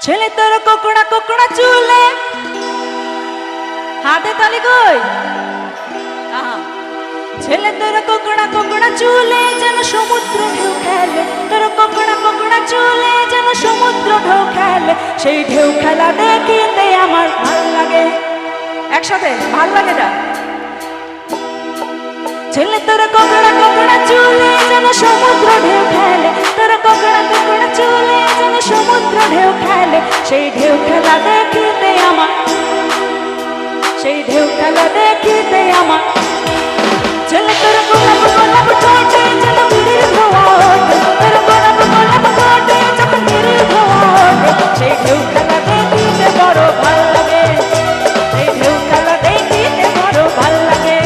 ছেলে তোর কোকড়া কোকড়া চুলে হাতে তালি কই ছেলে তোর কোকড়া কোকড়া চুলে যেন সমুদ্র ঢেউ খেলে তোর কোকড়া কোকড়া চুলে যেন সমুদ্র ঢেউ খেলে সেই ঢেউ খেলা দেখিতে আমার ভাল লাগে একসাথে ভাল লাগে না ছেলে তোর কোকড়া কোকড়া চুলে যেন সমুদ্র ঢেউ খেলে তোর কোকড়া কোকড়া চুলে যেন সমুদ্র ঢেউ খেলে সেই ঢেউ খেলা দেখিতে আমার সেই ঢেউ খেলা দেখিতে আমার ছেলে তোর গোলাপ গোলাপ ঠোঁটে যেন বিড়ির ধোঁয়া ওঠে তোর গোলাপ গোলাপ ঠোঁটে যেন বিড়ির ধোঁয়া ওঠে সেই ঢেউ খেলা দেখিতে বড় ভাল লাগে সেই ঢেউ খেলা দেখিতে বড় ভাল লাগে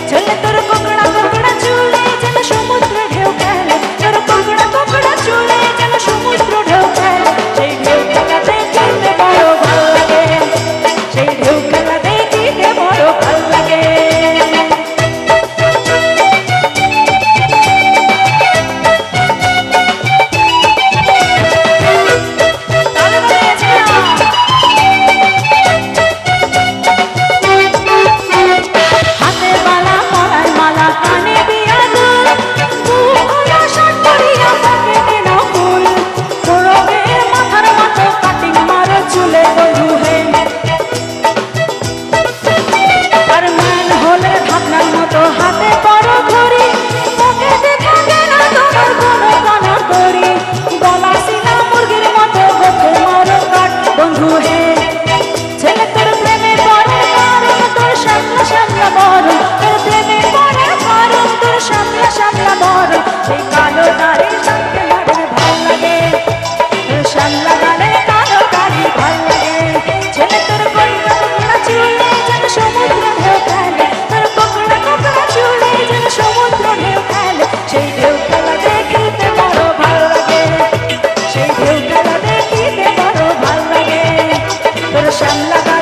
ছেলে তোর কোকড়া কোকড়া চুলে যেন সমুদ্র ঢেউ খেলে তোর কোকড়া কোকড়া চুলে যেন সমুদ্র ঢেউ খেলে সেই ঢেউ খেলা দেখিতে বড় ভাল লাগে সেই ঢেউ খেলা দেখিতে বড় ভাল লাগে শ্যামলা